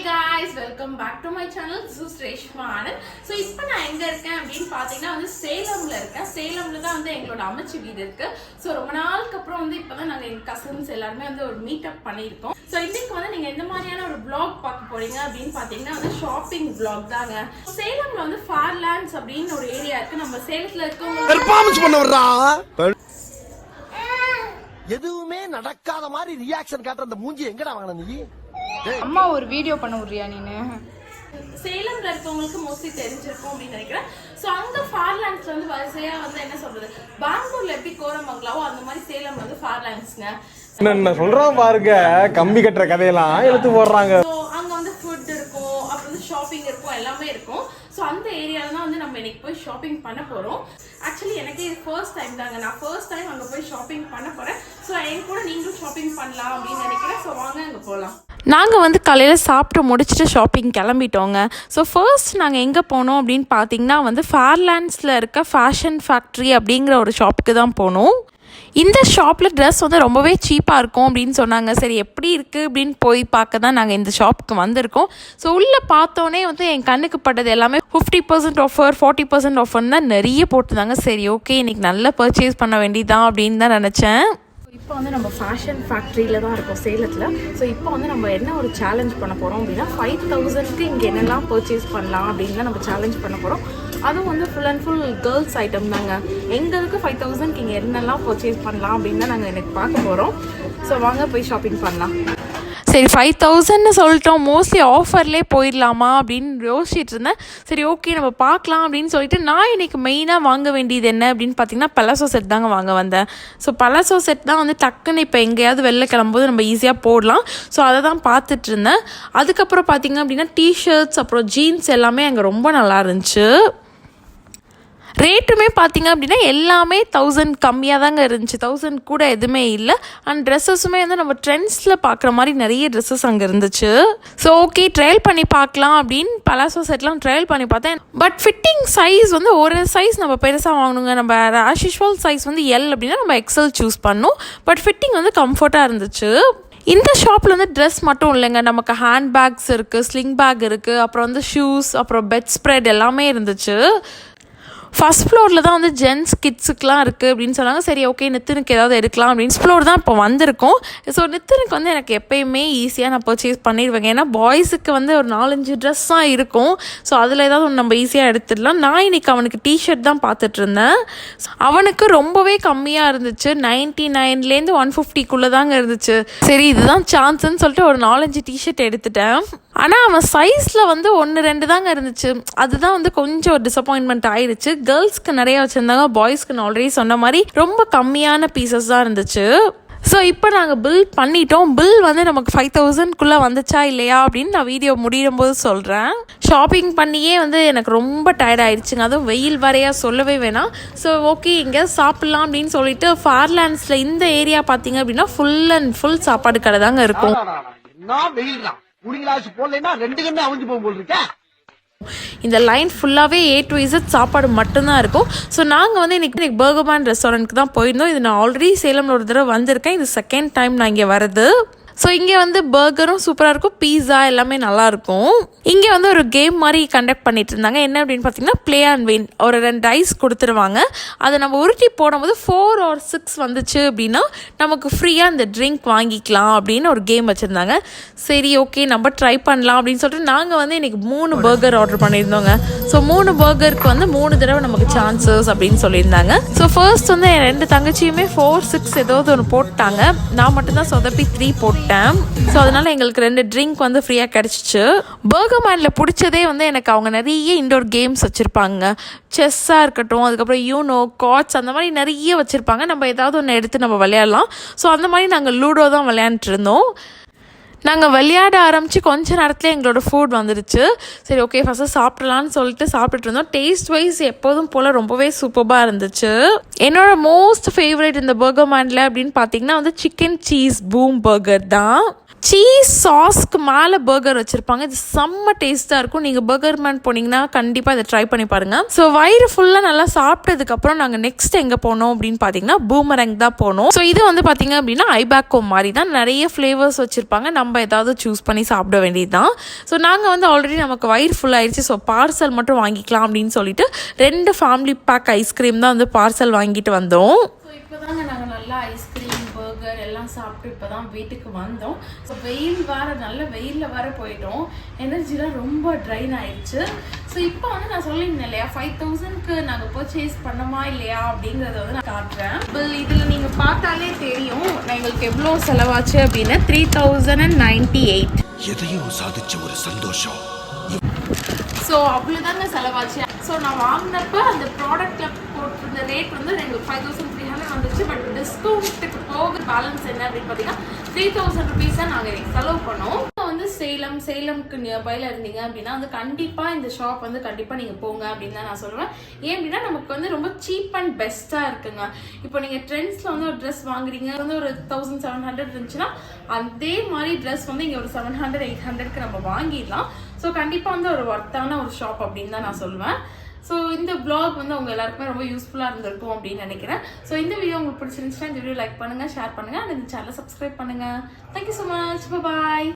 guys, welcome back to my channel. This is reshmanrj. So இப்போ நான் எங்க இருக்கேன் அப்படினு பாத்தீங்கன்னா வந்து சேலம்ல இருக்கேன். சேலம்ல தான் வந்து எங்களோட அமைச்சு வீடு இருக்கு. சோ ரொம்ப நாளுக்கு அப்புறம் வந்து இப்பதான் நாங்க எங்க கசின்ஸ் எல்லாரும் வந்து ஒரு மீட் அப் பண்ணிருக்கோம். சோ இன்னைக்கு வந்து நீங்க எந்த மாதிரியான ஒரு vlog பார்க்க போறீங்க அப்படினு பாத்தீங்கன்னா வந்து ஷாப்பிங் vlog தாங்க. சேலம்ல வந்து Fairylands அப்படின ஒரு ஏரியா இருக்கு. நம்ம சேலத்துல இருக்கவங்க பெர்ஃபார்மன்ஸ் பண்ண வர்றா. எதுவுமே நடக்காத மாதிரி ரியாக்ஷன் காட்டுற அந்த மூஞ்சி எங்கடா வாங்குன நீ? அம்மா ஒரு வீடியோ பண்ண விடுறியா நீனு? சேலம்ல இருக்கவங்களுக்கு மோஸ்ட்லி தெரிஞ்சிருக்கும் அப்படின்னு நினைக்கிறேன். சோ அங்க Fairylandsல வந்து வரிசையா வந்து என்ன சொல்றது, பெங்களூர்ல எப்படி கோரமங்கலாவோ அந்த மாதிரி சேலம் வந்து Fairylandsங்க. என்ன சொல்றோம் பாருங்க, கம்பி கட்டுற கதையெல்லாம் எடுத்து போடுறாங்க. சோ அங்க வந்து ஃபுட் இருக்கும், அப்புறம் வந்து ஷாப்பிங் இருக்கும், எல்லாமே இருக்கும். சோ அந்த ஏரியால தான் வந்து நம்ம இன்னைக்கு போய் ஷாப்பிங் பண்ண போறோம். ஆக்சுவலி எனக்கு இது ஃபர்ஸ்ட் டைம் தாங்க, நான் ஃபர்ஸ்ட் டைம் அங்க போய் ஷாப்பிங் பண்ண போறேன். சோ என் கூட நீங்களும் ஷாப்பிங் பண்ணலாம் அப்படின்னு நினைக்கிறேன். சோ வாங்க அங்க போகலாம். நாங்கள் வந்து காலையில் சாப்பிட்டு முடிச்சுட்டு ஷாப்பிங் கிளம்பிட்டோங்க. ஸோ ஃபர்ஸ்ட் நாங்கள் எங்கே போனோம் அப்படின்னு பார்த்தீங்கன்னா வந்து ஃபேர்லேண்ட்ஸில் இருக்க ஃபேஷன் ஃபேக்ட்ரி அப்படிங்கிற ஒரு ஷாப்புக்கு தான் போனோம். இந்த ஷாப்பில் ட்ரெஸ் வந்து ரொம்பவே சீப்பாக இருக்கும் அப்படின்னு சொன்னாங்க. சரி எப்படி இருக்குது அப்படின்னு போய் பார்க்க தான் நாங்கள் இந்த ஷாப்புக்கு வந்திருக்கோம். ஸோ உள்ளே பார்த்தோன்னே வந்து என் கண்ணுக்கு பட்டது எல்லாமே 50% ஆஃபர் 40% ஆஃபர்னு தான் நிறைய போட்டுருந்தாங்க. சரி ஓகே இன்றைக்கி நல்லா பர்ச்சேஸ் பண்ண வேண்டியதான் அப்படின்னு தான் நினச்சேன். இப்போ வந்து நம்ம ஃபேஷன் ஃபேக்ட்ரியில் தான் இருக்கோம் சேலத்தில். ஸோ இப்போ வந்து நம்ம என்ன ஒரு சேலஞ்ச் பண்ண போகிறோம் அப்படின்னா 5000க்கு இங்கே என்னெல்லாம் பர்ச்சேஸ் பண்ணலாம் அப்படின்னு தான் நம்ம சேலஞ்ச் பண்ண போகிறோம். அதுவும் வந்து full and full girls item தாங்க. எங்களுக்கு 5000க்கு இங்கே என்னெல்லாம் பர்ச்சேஸ் பண்ணலாம் அப்படின்னு தான் நாங்கள் எனக்கு பார்க்க போகிறோம். ஸோ வாங்க போய் ஷாப்பிங் பண்ணலாம். சரி 5000ன்னு சொல்லிட்டோம், மோஸ்ட்லி ஆஃபர்லேயே போயிடலாமா அப்படின்னு யோசிச்சுட்டு இருந்தேன். சரி ஓகே நம்ம பார்க்கலாம் அப்படின்னு சொல்லிட்டு நான் இன்றைக்கி மெயினாக வாங்க வேண்டியது என்ன அப்படின்னு பார்த்தீங்கன்னா பலாசோ செட் தாங்க வாங்க வந்தேன். ஸோ பலாசோ செட் தான் வந்து டக்குன்னு இப்போ எங்கேயாவது வெளில கிளம்பும்போது நம்ம ஈஸியாக போடலாம். ஸோ அதை தான் பார்த்துட்டு இருந்தேன். அதுக்கப்புறம் பார்த்திங்க அப்படின்னா டிஷர்ட்ஸ் அப்புறம் ஜீன்ஸ் எல்லாமே அங்கே ரொம்ப நல்லா இருந்துச்சு. ரேட்டுமே பார்த்திங்க அப்படின்னா எல்லாமே 1000 கம்மியாக தாங்க இருந்துச்சு, 1000 கூட எதுவுமே இல்லை. அண்ட் ட்ரெஸ்ஸஸுமே வந்து நம்ம ட்ரெண்ட்ஸில் பார்க்குற மாதிரி நிறைய ட்ரெஸ்ஸஸ் அங்கே இருந்துச்சு. ஸோ ஓகே ட்ரையல் பண்ணி பார்க்கலாம் அப்படின்னு பலாசோ செட்லாம் ட்ரையல் பண்ணி பார்த்தேன். பட் ஃபிட்டிங் சைஸ் வந்து ஒரு சைஸ் நம்ம பெருசாக வாங்கணுங்க. நம்ம ஆஸ் யூஷுவல் சைஸ் வந்து எல் அப்படின்னா நம்ம எக்ஸல் சூஸ் பண்ணோம். பட் ஃபிட்டிங் வந்து கம்ஃபர்ட்டாக இருந்துச்சு. இந்த ஷாப்பில் வந்து ட்ரெஸ் மட்டும் இல்லைங்க, நமக்கு ஹேண்ட் பேக்ஸ் இருக்குது, ஸ்லிங் பேக் இருக்குது, அப்புறம் வந்து ஷூஸ், அப்புறம் பெட் ஸ்ப்ரெட் எல்லாமே இருந்துச்சு. ஃபஸ்ட் ஃப்ளோரில் தான் வந்து ஜென்ஸ் கிட்ஸுக்கெலாம் இருக்குது அப்படின்னு சொன்னாங்க. சரி ஓகே நித்தினுக்கு ஏதாவது எடுக்கலாம் அப்படின்னு ஃப்ளோர் தான் இப்போ வந்திருக்கோம். ஸோ நித்தினுக்கு வந்து எனக்கு எப்போயுமே ஈஸியாக நான் பர்ச்சேஸ் பண்ணிடுவேங்க. ஏன்னா பாய்ஸுக்கு வந்து ஒரு 4-5 ட்ரெஸ் தான் இருக்கும். ஸோ அதில் ஏதாவது ஒன்று நம்ம ஈஸியாக எடுத்துடலாம். நான் இன்றைக்கி அவனுக்கு டிஷர்ட் தான் பார்த்துட்டு இருந்தேன். அவனுக்கு ரொம்பவே கம்மியாக இருந்துச்சு, 99லேருந்து 150க்குள்ளே தாங்க இருந்துச்சு. சரி இதுதான் சான்ஸ்ன்னு சொல்லிட்டு ஒரு 4-5 டிஷர்ட் எடுத்துட்டேன். ஆனால் அவன் சைஸில் வந்து 1-2 தாங்க இருந்துச்சு. அதுதான் வந்து கொஞ்சம் ஒரு டிசப்பாயின்மெண்ட் ஆயிடுச்சு. கேர்ள்ஸ்க்கு நிறைய வச்சுருந்தாங்க, பாய்ஸ்க்கு நான் ஆல்ரெடி சொன்ன மாதிரி ரொம்ப கம்மியான பீசஸ் தான் இருந்துச்சு. ஸோ இப்போ நாங்கள் பில் பண்ணிட்டோம். பில் வந்து நமக்கு 5000க்குள்ளே வந்துச்சா இல்லையா அப்படின்னு நான் வீடியோ முடியும் போது சொல்கிறேன். ஷாப்பிங் பண்ணியே வந்து எனக்கு ரொம்ப டயர்ட் ஆயிடுச்சுங்க, அதுவும் வெயில் வரையா சொல்லவே வேணாம். ஸோ ஓகே இங்கே சாப்பிட்லாம் அப்படின்னு சொல்லிட்டு Fairylandsல இந்த ஏரியா பார்த்தீங்க அப்படின்னா ஃபுல் அண்ட் ஃபுல் சாப்பாடு கடை தாங்க இருக்கும். இந்த லைன் ஃபுல்லாகவே A to Z சாப்பாடு மட்டும்தான் இருக்கும். ஸோ நாங்கள் வந்து இன்றைக்கி பர்கர்மேன் ரெஸ்டாரண்ட்க்கு தான் போயிருந்தோம். இது நான் ஆல்ரெடி சேலமில் ஒரு தடவை வந்திருக்கேன், இது செகண்ட் டைம் நான் இங்கே வரது. ஸோ இங்கே வந்து பர்கரும் சூப்பராக இருக்கும், பீஸா எல்லாமே நல்லாயிருக்கும். இங்கே வந்து ஒரு கேம் மாதிரி கண்டக்ட் பண்ணிட்டு இருந்தாங்க. என்ன அப்படின்னு பார்த்தீங்கன்னா ப்ளே அண்ட் வின். ஒரு 2 ஐஸ் கொடுத்துருவாங்க, அதை நம்ம உருட்டி போடும்போது 4 or 6 வந்துச்சு அப்படின்னா நமக்கு ஃப்ரீயாக இந்த ட்ரிங்க் வாங்கிக்கலாம் அப்படின்னு ஒரு கேம் வச்சுருந்தாங்க. சரி ஓகே நம்ம ட்ரை பண்ணலாம் அப்படின்னு சொல்லிட்டு நாங்கள் வந்து இன்றைக்கி 3 பர்கர் ஆர்டர் பண்ணியிருந்தோங்க. ஸோ 3 பர்கருக்கு வந்து 3 தடவை நமக்கு சான்சஸ் அப்படின்னு சொல்லியிருந்தாங்க. ஸோ ஃபர்ஸ்ட் வந்து என் 2 தங்கச்சியுமே 4, 6 ஏதாவது ஒன்று போட்டாங்க. நான் மட்டும்தான் சொதப்பி 3 போட்டேன். ஸோ அதனால எங்களுக்கு 2 ட்ரிங்க் வந்து ஃப்ரீயாக கிடச்சிச்சு. பர்கர்மேனில் பிடிச்சதே வந்து எனக்கு அவங்க நிறைய இன்டோர் கேம்ஸ் வச்சுருப்பாங்க. செஸ்ஸாக இருக்கட்டும், அதுக்கப்புறம் யூனோ, கார்ட்ஸ் அந்த மாதிரி நிறைய வச்சுருப்பாங்க. நம்ம ஏதாவது ஒன்று எடுத்து நம்ம விளையாடலாம். ஸோ அந்த மாதிரி நாங்கள் லூடோ தான் விளையாண்டுட்டு இருந்தோம். நாங்கள் விளையாட ஆரம்பித்து கொஞ்ச நேரத்தில் எங்களோட ஃபுட் வந்துடுச்சு. சரி ஓகே ஃபஸ்ட்டு சாப்பிட்லான்னு சொல்லிட்டு சாப்பிட்டுட்டு இருந்தோம். டேஸ்ட் வைஸ் எப்போதும் போல் ரொம்பவே சூப்பராக இருந்துச்சு. என்னோட மோஸ்ட் ஃபேவரட் இந்த பர்கர்மேனில் அப்படின்னு பார்த்தீங்கன்னா வந்து சிக்கன் சீஸ் பூம் பர்கர் தான். சீஸ் சாஸ்க்கு மேலே பர்கர் வச்சுருப்பாங்க. இது செம்ம டேஸ்ட்டாக இருக்கும். நீங்கள் பர்கர் மேன் போனீங்கன்னா கண்டிப்பாக இதை ட்ரை பண்ணி பாருங்கள். ஸோ வயிறு ஃபுல்லாக நல்லா சாப்பிட்டதுக்கப்புறம் நாங்கள் நெக்ஸ்ட் எங்கே போனோம் அப்படின்னு பார்த்தீங்கன்னா பூமரங் தான் போனோம். ஸோ இது வந்து பார்த்தீங்க அப்படின்னா ஐபேக்கோ மாதிரி தான், நிறைய ஃப்ளேவர்ஸ் வச்சுருப்பாங்க. நம்ம ஏதாவது சூஸ் பண்ணி சாப்பிட வேண்டியது தான். ஸோ நாங்கள் வந்து ஆல்ரெடி நமக்கு வயிறு ஃபுல்லாகிடுச்சு, ஸோ பார்சல் மட்டும் வாங்கிக்கலாம் அப்படின்னு சொல்லிட்டு 2 ஃபேமிலி பேக் ஐஸ்கிரீம் தான் வந்து பார்சல் வாங்கிட்டு வந்தோம். ஸோ இப்போ தாங்க நாங்கள் நல்லா ஐஸ்கிரீம் பர்கர் எல்லாம் சாப்பிட்டு இப்போ தான் வீட்டுக்கு வந்தோம். ஸோ வெயில் வேறு, நல்ல வெயிலில் வேறு போயிட்டோம், எனர்ஜிலாம் ரொம்ப ட்ரைன் ஆயிடுச்சு. ஸோ இப்போ வந்து நான் சொல்லியிருந்தேன் இல்லையா 5000க்கு நாங்கள் பர்ச்சேஸ் பண்ணோமா இல்லையா அப்படிங்கிறத வந்து நான் காட்டுறேன். பில் இதில் நீங்கள் பார்த்தாலே தெரியும் எங்களுக்கு எவ்வளோ செலவாச்சு அப்படின்னு. 3098. எதையும் சாதிச்ச ஒரு சந்தோஷம். ஸோ அவ்வளோதாங்க செலவாச்சு. ஸோ நான் வாங்கினப்ப அந்த ப்ராடக்ட்டில் போட்டிருந்த ரேட் வந்து எனக்கு 5300 வந்துச்சு. பட் டிஸ்கவுண்ட்டுக்கு போக பேலன்ஸ் என்ன அப்படின்னு பார்த்தீங்கன்னா 3000 ருபீஸ் தான் நாங்கள் எனக்கு செலவு பண்ணோம். வந்து சேலம்க்கு நியர்பைல இருந்தீங்க அப்படின்னா வந்து கண்டிப்பாக இந்த ஷாப் வந்து கண்டிப்பாக நீங்கள் போங்க அப்படின்னு தான் நான் சொல்லுவேன். ஏன் அப்படின்னா நமக்கு வந்து ரொம்ப சீப் அண்ட் பெஸ்ட்டாக இருக்குங்க. இப்போ நீங்கள் ட்ரெண்ட்ஸில் வந்து ஒரு ட்ரெஸ் வாங்குறீங்க வந்து ஒரு 1700 இருந்துச்சுன்னா அதே மாதிரி ட்ரெஸ் வந்து இங்கே ஒரு 700 800க்கு நம்ம வாங்கிடலாம். ஸோ கண்டிப்பாக வந்து ஒரு ஒர்த்தான ஒரு ஷாப் அப்படின்னு தான் நான் சொல்லுவேன். ஸோ இந்த vlog வந்து உங்கள் எல்லாருக்குமே ரொம்ப யூஸ்ஃபுல்லாக இருந்திருக்கும் அப்படின்னு நினைக்கிறேன். ஸோ இந்த வீடியோ உங்களுக்கு பிடிச்சிருந்துச்சுன்னா இந்த வீடியோ லைக் பண்ணுங்கள், ஷேர் பண்ணுங்கள், அண்ட் இந்த சேனலை சப்ஸ்கிரைப் பண்ணுங்கள். தேங்க்யூ ஸோ மச், பாய்.